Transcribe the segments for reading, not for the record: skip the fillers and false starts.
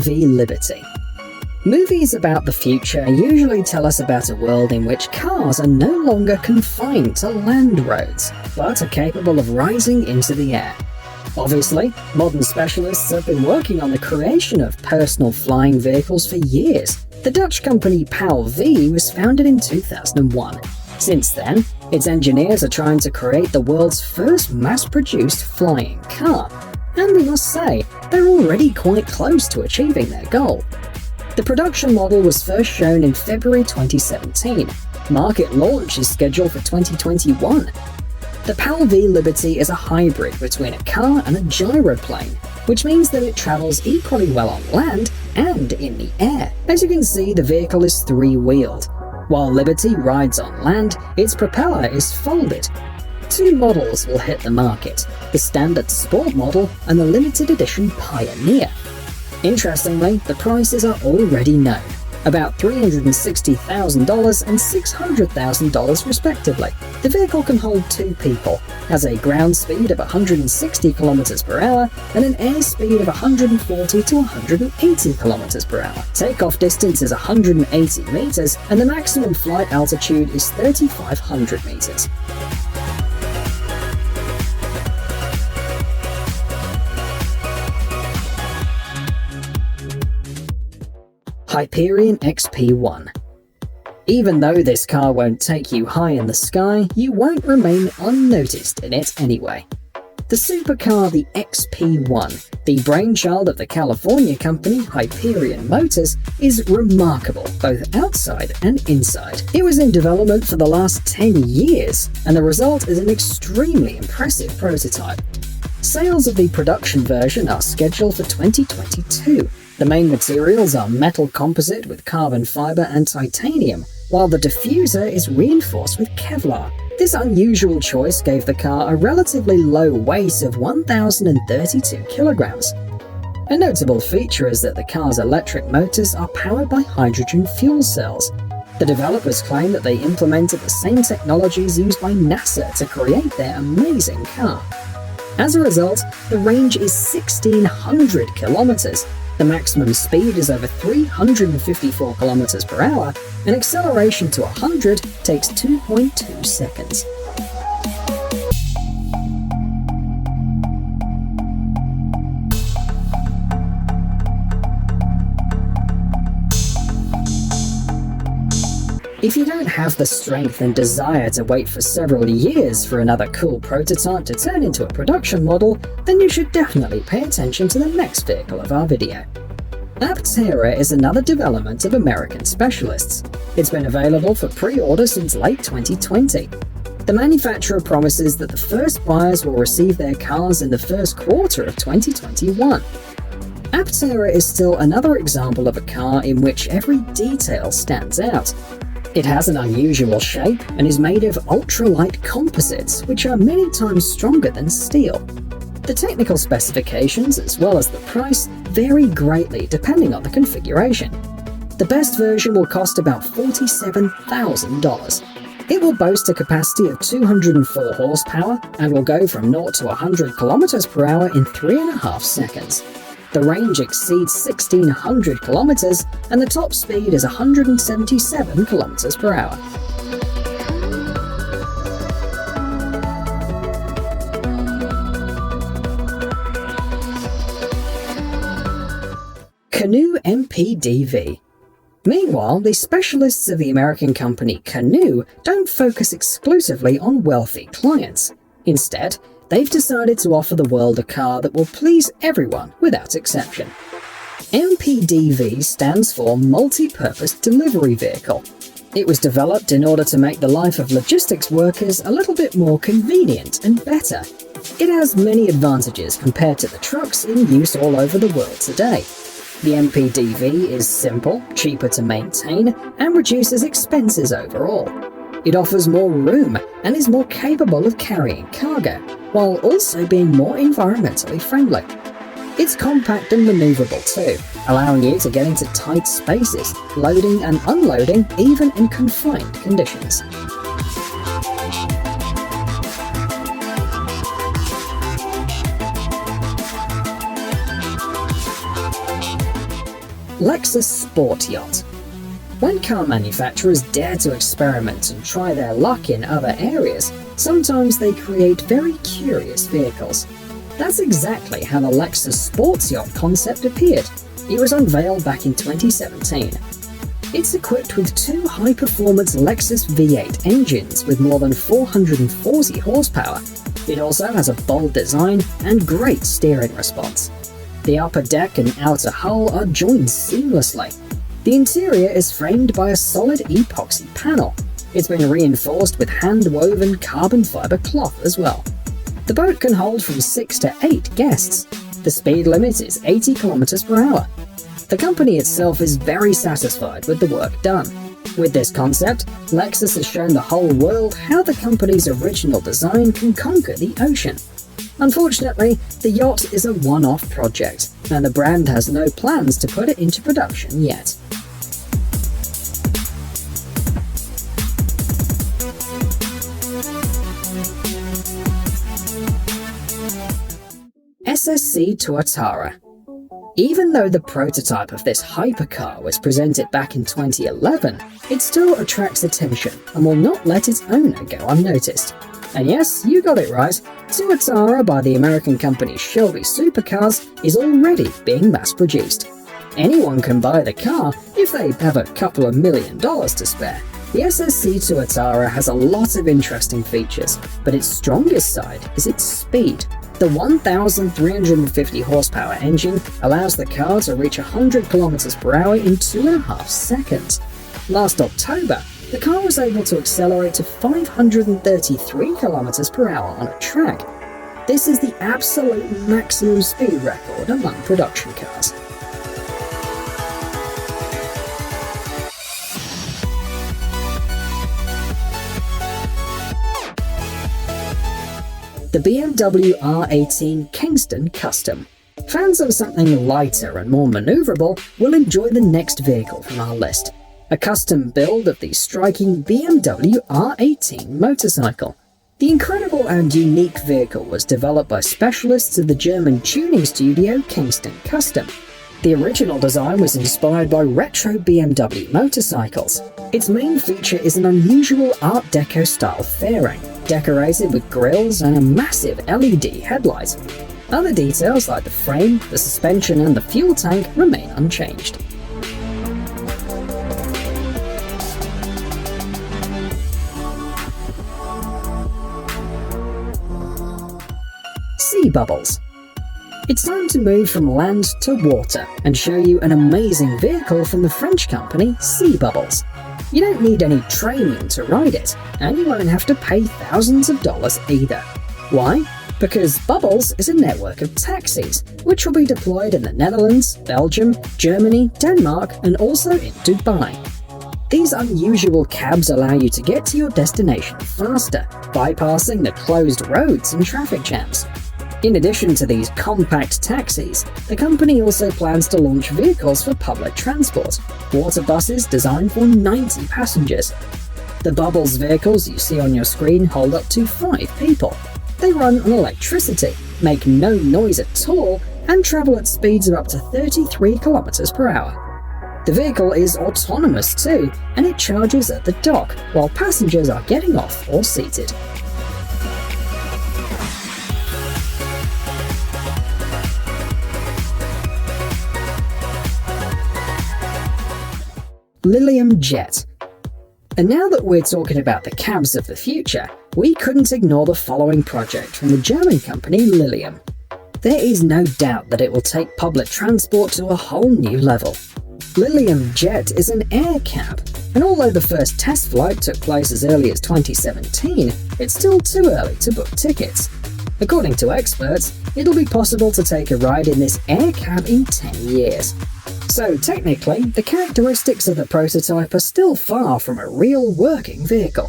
v. Liberty. Movies about the future usually tell us about a world in which cars are no longer confined to land roads, but are capable of rising into the air. Obviously, modern specialists have been working on the creation of personal flying vehicles for years. The Dutch company PAL-V was founded in 2001. Since then, its engineers are trying to create the world's first mass-produced flying car. And we must say, they're already quite close to achieving their goal. The production model was first shown in February 2017. Market launch is scheduled for 2021. The PAL-V Liberty is a hybrid between a car and a gyroplane, which means that it travels equally well on land and in the air. As you can see, the vehicle is three-wheeled. While Liberty rides on land, its propeller is folded. Two models will hit the market, the standard sport model and the limited edition Pioneer. Interestingly, the prices are already known, about $360,000 and $600,000 respectively. The vehicle can hold two people, has a ground speed of 160 km per hour and an air speed of 140 to 180 km per hour. Takeoff distance is 180 meters and the maximum flight altitude is 3,500 meters. Hyperion XP1. Even though this car won't take you high in the sky, you won't remain unnoticed in it anyway. The supercar, the XP1, the brainchild of the California company Hyperion Motors, is remarkable both outside and inside. It was in development for the last 10 years, and the result is an extremely impressive prototype. Sales of the production version are scheduled for 2022. The main materials are metal composite with carbon fiber and titanium, while the diffuser is reinforced with Kevlar. This unusual choice gave the car a relatively low weight of 1,032 kilograms. A notable feature is that the car's electric motors are powered by hydrogen fuel cells. The developers claim that they implemented the same technologies used by NASA to create their amazing car. As a result, the range is 1,600 kilometers. The maximum speed is over 354 km per hour, and acceleration to 100 takes 2.2 seconds. If you don't have the strength and desire to wait for several years for another cool prototype to turn into a production model, then you should definitely pay attention to the next vehicle of our video. Aptera is another development of American specialists. It's been available for pre-order since late 2020. The manufacturer promises that the first buyers will receive their cars in the first quarter of 2021. Aptera is still another example of a car in which every detail stands out. It has an unusual shape and is made of ultralight composites, which are many times stronger than steel. The technical specifications, as well as the price, vary greatly depending on the configuration. The best version will cost about $47,000. It will boast a capacity of 204 horsepower and will go from 0 to 100 km per hour in 3.5 seconds. The range exceeds 1,600 kilometers and the top speed is 177 kilometers per hour. Canoo MPDV. Meanwhile, the specialists of the American company Canoo don't focus exclusively on wealthy clients. Instead, they've decided to offer the world a car that will please everyone without exception. MPDV stands for Multi-Purpose Delivery Vehicle. It was developed in order to make the life of logistics workers a little bit more convenient and better. It has many advantages compared to the trucks in use all over the world today. The MPDV is simple, cheaper to maintain, and reduces expenses overall. It offers more room and is more capable of carrying cargo, while also being more environmentally friendly. It's compact and maneuverable too, allowing you to get into tight spaces, loading and unloading even in confined conditions. Lexus Sport Yacht. When car manufacturers dare to experiment and try their luck in other areas, sometimes they create very curious vehicles. That's exactly how the Lexus Sports Yacht concept appeared. It was unveiled back in 2017. It's equipped with two high-performance Lexus V8 engines with more than 440 horsepower. It also has a bold design and great steering response. The upper deck and outer hull are joined seamlessly. The interior is framed by a solid epoxy panel. It's been reinforced with hand-woven carbon fiber cloth as well. The boat can hold from 6 to 8 guests. The speed limit is 80 km per hour. The company itself is very satisfied with the work done. With this concept, Lexus has shown the whole world how the company's original design can conquer the ocean. Unfortunately, the yacht is a one-off project, and the brand has no plans to put it into production yet. SSC Tuatara. Even though the prototype of this hypercar was presented back in 2011, it still attracts attention and will not let its owner go unnoticed. And yes, you got it right, Tuatara by the American company Shelby Supercars is already being mass-produced. Anyone can buy the car if they have a couple of $1 million to spare. The SSC Tuatara has a lot of interesting features, but its strongest side is its speed. The 1,350 horsepower engine allows the car to reach 100 km per hour in 2.5 seconds. Last October, the car was able to accelerate to 533 km per hour on a track. This is the absolute maximum speed record among production cars. The BMW R18 Kingston Custom. Fans of something lighter and more maneuverable will enjoy the next vehicle from our list. A custom build of the striking BMW R18 motorcycle. The incredible and unique vehicle was developed by specialists of the German tuning studio Kingston Custom. The original design was inspired by retro BMW motorcycles. Its main feature is an unusual Art Deco style fairing, decorated with grills and a massive LED headlight. Other details like the frame, the suspension and the fuel tank remain unchanged. Sea bubbles. It's time to move from land to water and show you an amazing vehicle from the French company Sea Bubbles. You don't need any training to ride it, and you won't have to pay thousands of dollars either. Why? Because Bubbles is a network of taxis, which will be deployed in the Netherlands, Belgium, Germany, Denmark, and also in Dubai. These unusual cabs allow you to get to your destination faster, bypassing the closed roads and traffic jams. In addition to these compact taxis, the company also plans to launch vehicles for public transport, water buses designed for 90 passengers. The Bubbles vehicles you see on your screen hold up to 5 people. They run on electricity, make no noise at all, and travel at speeds of up to 33 km per hour. The vehicle is autonomous too, and it charges at the dock while passengers are getting off or seated. Lilium Jet. And now that we're talking about the cabs of the future, we couldn't ignore the following project from the German company Lilium. There is no doubt that it will take public transport to a whole new level. Lilium Jet is an air cab, and although the first test flight took place as early as 2017, it's still too early to book tickets. According to experts, it'll be possible to take a ride in this air cab in 10 years. So technically, the characteristics of the prototype are still far from a real working vehicle.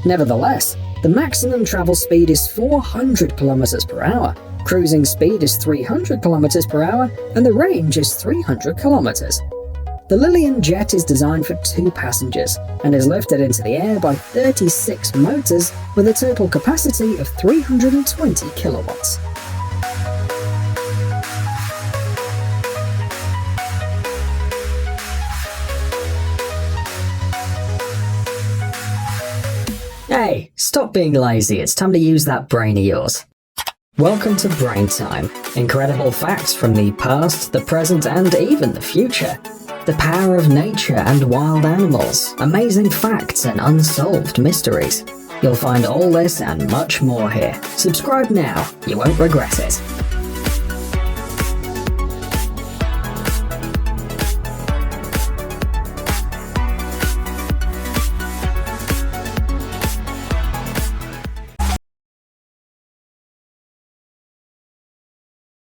Nevertheless, the maximum travel speed is 400 km per hour, cruising speed is 300 km per hour, and the range is 300 km. The Lilium Jet is designed for 2 passengers and is lifted into the air by 36 motors with a total capacity of 320 kilowatts. Hey, stop being lazy, it's time to use that brain of yours. Welcome to Brain Time. Incredible facts from the past, the present, and even the future. The power of nature and wild animals, amazing facts and unsolved mysteries. You'll find all this and much more here. Subscribe now, you won't regret it.